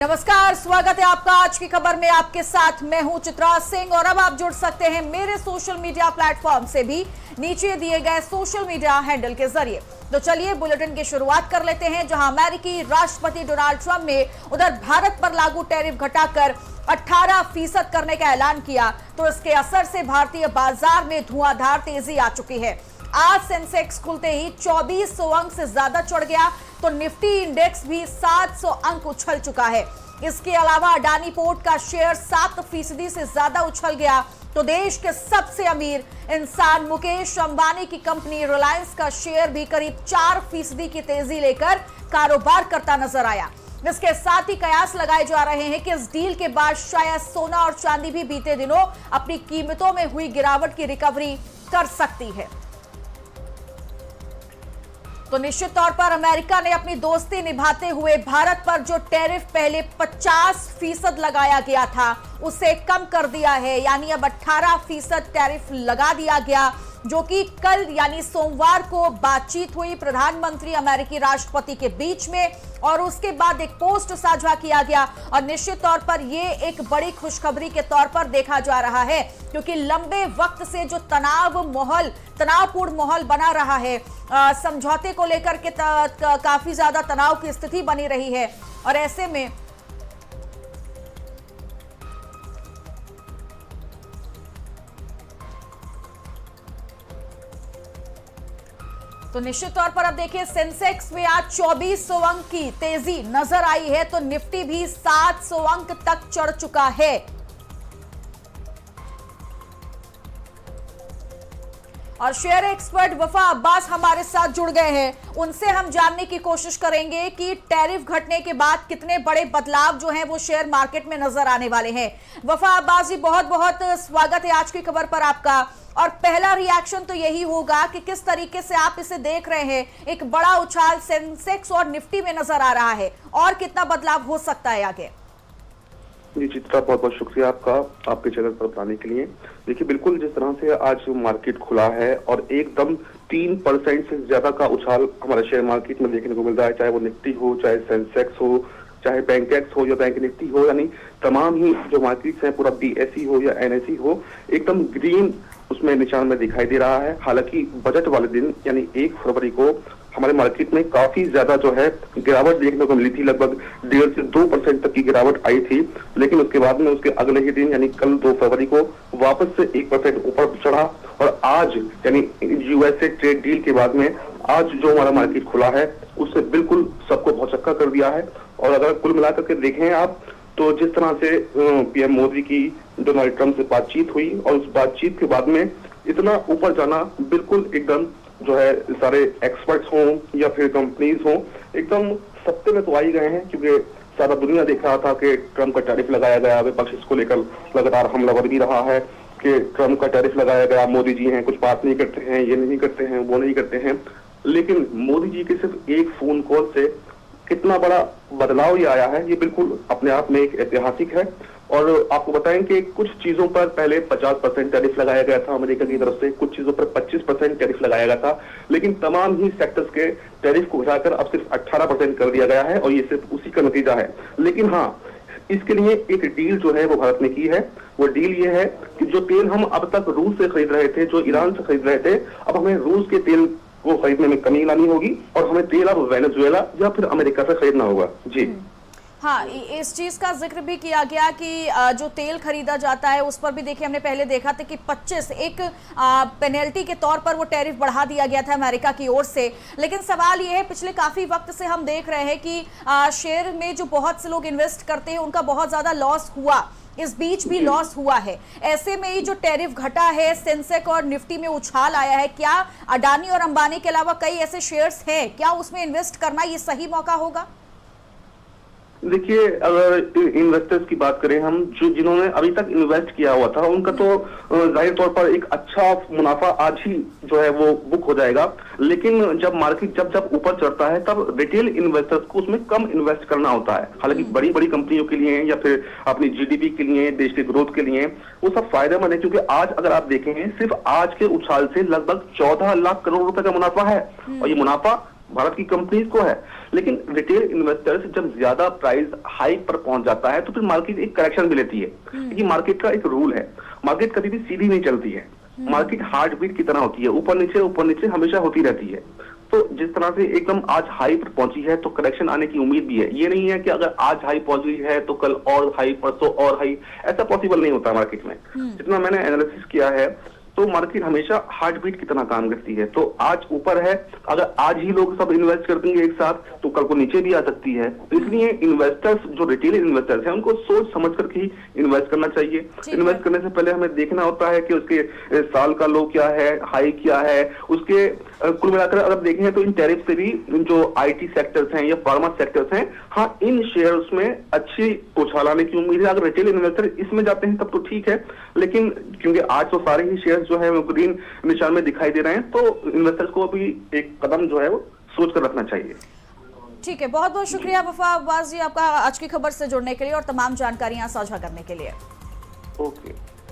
नमस्कार, स्वागत है आपका आज की खबर में। आपके साथ मैं हूं चित्रा सिंह और अब आप जुड़ सकते हैं मेरे सोशल मीडिया प्लेटफॉर्म से भी नीचे दिए गए सोशल मीडिया हैंडल के जरिए। तो चलिए बुलेटिन की शुरुआत कर लेते हैं, जहां अमेरिकी राष्ट्रपति डोनाल्ड ट्रंप ने उधर भारत पर लागू टैरिफ घटाकर 18% करने का ऐलान किया, तो इसके असर से भारतीय बाजार में धुआंधार तेजी आ चुकी है। आज सेंसेक्स खुलते ही 2400 अंक से ज्यादा चढ़ गया, तो निफ्टी इंडेक्स भी 700 अंक उछल चुका है। इसके अलावा अडानी पोर्ट का शेयर 7% से ज्यादा उछल गया, तो देश के सबसे अमीर इंसान मुकेश अंबानी की कंपनी रिलायंस का शेयर भी करीब 4% की तेजी लेकर कारोबार करता नजर आया। इसके साथ ही कयास लगाए जा रहे हैं कि इस डील के बाद शायद सोना और चांदी भी बीते दिनों अपनी कीमतों में हुई गिरावट की रिकवरी कर सकती है। तो निश्चित तौर पर अमेरिका ने अपनी दोस्ती निभाते हुए भारत पर जो टैरिफ पहले 50% लगाया गया था उसे कम कर दिया है, यानी अब 18% टैरिफ लगा दिया गया, जो कि कल यानी सोमवार को बातचीत हुई प्रधानमंत्री अमेरिकी राष्ट्रपति के बीच में और उसके बाद एक पोस्ट साझा किया गया। और निश्चित तौर पर ये एक बड़ी खुशखबरी के तौर पर देखा जा रहा है, क्योंकि लंबे वक्त से जो तनावपूर्ण माहौल बना रहा है, समझौते को लेकर के काफी ज्यादा तनाव की स्थिति बनी रही है, और ऐसे में तो निश्चित तौर पर अब देखिए सेंसेक्स में आज 2400 अंक की तेजी नजर आई है, तो निफ्टी भी 700 अंक तक चढ़ चुका है। और शेयर एक्सपर्ट वफा अब्बास हमारे साथ जुड़ गए हैं, उनसे हम जानने की कोशिश करेंगे कि टैरिफ घटने के बाद कितने बड़े बदलाव जो हैं वो शेयर मार्केट में नजर आने वाले हैं। वफा अब्बास जी, बहुत बहुत स्वागत है आज की खबर पर आपका। और पहला रिएक्शन तो यही होगा कि किस तरीके से आप इसे देख रहे हैं, एक बड़ा उछाल सेंसेक्स और निफ्टी में नजर आ रहा है, और कितना बदलाव हो सकता है आगे? जी चित्रा, बहुत बहुत शुक्रिया आपका आपके चैनल पर बताने के लिए। देखिए, बिल्कुल जिस तरह से आज मार्केट खुला है और एकदम 3% से ज्यादा का उछाल हमारे शेयर मार्केट में देखने को मिल रहा है, चाहे वो निफ्टी हो, चाहे सेंसेक्स हो, चाहे बैंकेक्स हो या बैंक निफ्टी हो, यानी तमाम ही जो मार्केट्स हैं, पूरा बीएसई हो या एनएसई हो, एकदम ग्रीन उसमें निशान में दिखाई दे रहा है। हालांकि बजट वाले दिन यानी 1 फरवरी को हमारे मार्केट में काफी ज्यादा जो है गिरावट देखने को मिली थी, लगभग 1.5 से 2% तक की गिरावट आई थी, लेकिन उसके बाद में उसके अगले ही दिन यानी कल 2 फरवरी को वापस से 1% ऊपर चढ़ा। और आज यानी यूएसए ट्रेड डील के बाद में आज जो हमारा मार्केट खुला है उससे बिल्कुल सबको भौचक्का कर दिया है। और अगर कुल मिलाकर के देखें आप, तो जिस तरह से पीएम मोदी की डोनाल्ड ट्रंप से बातचीत हुई और उस बातचीत के बाद में इतना ऊपर जाना, बिल्कुल एकदम जो है सारे एक्सपर्ट्स हों या फिर कंपनीज हों, एकदम सत्ते में तो आ ही गए हैं, क्योंकि सारा दुनिया देख रहा था कि ट्रंप का टैरिफ लगाया गया। विपक्ष इसको लेकर लगातार हमलावर भी रहा है कि ट्रंप का टैरिफ लगाया गया, मोदी जी हैं, कुछ बात नहीं करते हैं, ये नहीं करते हैं, वो नहीं करते हैं। लेकिन मोदी जी के सिर्फ एक फोन कॉल से कितना बड़ा बदलाव ये आया है, ये बिल्कुल अपने आप में एक ऐतिहासिक है। और आपको बताएं कि कुछ चीजों पर पहले 50% टैरिफ लगाया गया था अमेरिका की तरफ से, कुछ चीजों पर 25% टैरिफ लगाया गया था, लेकिन तमाम ही सेक्टर्स के टैरिफ को घटाकर अब सिर्फ 18% कर दिया गया है, और ये सिर्फ उसी का नतीजा है। लेकिन हाँ, इसके लिए एक डील जो है वो भारत ने की है। वो डील ये है कि जो तेल हम अब तक रूस से खरीद रहे थे, जो ईरान से खरीद रहे थे, अब हमें रूस के तेल को खरीदने में कमी लानी होगी और हमें तेल अब वेनेजुएला या फिर अमेरिका से खरीदना होगा। जी हाँ, इस चीज का जिक्र भी किया गया कि जो तेल खरीदा जाता है उस पर भी देखिए हमने पहले देखा था कि 25 एक पेनल्टी के तौर पर वो टैरिफ बढ़ा दिया गया था अमेरिका की ओर से। लेकिन सवाल ये है, पिछले काफी वक्त से हम देख रहे हैं कि शेयर में जो बहुत से लोग इन्वेस्ट करते हैं उनका बहुत ज्यादा लॉस हुआ, इस बीच भी लॉस हुआ है। ऐसे में ये जो टैरिफ घटा है, सेंसेक्स और निफ्टी में उछाल आया है, क्या अडानी और अंबानी के अलावा कई ऐसे शेयर्स हैं, क्या उसमें इन्वेस्ट करना ये सही मौका होगा? देखिए, अगर इन्वेस्टर्स की बात करें हम, जो जिन्होंने अभी तक इन्वेस्ट किया हुआ था उनका तो जाहिर तौर पर एक अच्छा मुनाफा आज ही जो है वो बुक हो जाएगा। लेकिन जब मार्केट जब ऊपर चढ़ता है तब रिटेल इन्वेस्टर्स को उसमें कम इन्वेस्ट करना होता है। हालांकि बड़ी बड़ी कंपनियों के लिए या फिर अपनी जीडीपी के लिए, देश के ग्रोथ के लिए वो सब फायदेमंद है, क्योंकि आज अगर आप देखें सिर्फ आज के उछाल से लगभग 14 लाख करोड़ रुपए का मुनाफा है, और ये मुनाफा भारत की कंपनीज को है, लेकिन रिटेल इन्वेस्टर्स जब ज्यादा प्राइस हाइक पर पहुंच जाता है तो फिर मार्केट एक करेक्शन भी लेती है, क्योंकि मार्केट का एक रूल है, मार्केट कभी भी सीधी नहीं चलती है, मार्केट हार्ट बीट की तरह होती है, ऊपर नीचे हमेशा होती रहती है। तो जिस तरह से एकदम आज हाई पर पहुंची है तो करेक्शन आने की उम्मीद भी है। ये नहीं है कि अगर आज हाई पहुंची है तो कल और हाई, परसों और हाई, ऐसा पॉसिबल नहीं होता मार्केट में। जितना मैंने एनालिसिस किया है तो मार्केट हमेशा हार्ट बीट की तरह काम करती है। तो आज ऊपर है, अगर आज ही लोग सब इन्वेस्ट कर देंगे एक साथ तो कल को नीचे भी आ सकती है। तो इसलिए इन्वेस्टर्स, जो रिटेल इन्वेस्टर्स हैं, उनको सोच समझ कर ही इन्वेस्ट करना चाहिए। इन्वेस्ट करने से पहले हमें देखना होता है कि उसके साल का लो क्या है, हाई क्या है, उसके कुल मिलाकर अगर देखें तो इन टैरिफ से भी जो आईटी सेक्टर्स हैं या फार्मा सेक्टर्स हैं, हाँ, इन शेयर्स में अच्छी उछाल आने की उम्मीद है। अगर रिटेल इन्वेस्टर इसमें जाते हैं तब तो ठीक है, लेकिन क्योंकि आज तो सारे ही शेयर जो है वो ग्रीन निशान में दिखाई दे रहे हैं, तो इन्वेस्टर्स को भी एक कदम जो है वो सोच कर रखना चाहिए। ठीक है, बहुत बहुत शुक्रिया वफा अब्बास जी आपका आज की खबर से जुड़ने के लिए और तमाम जानकारियां साझा करने के लिए। ओके।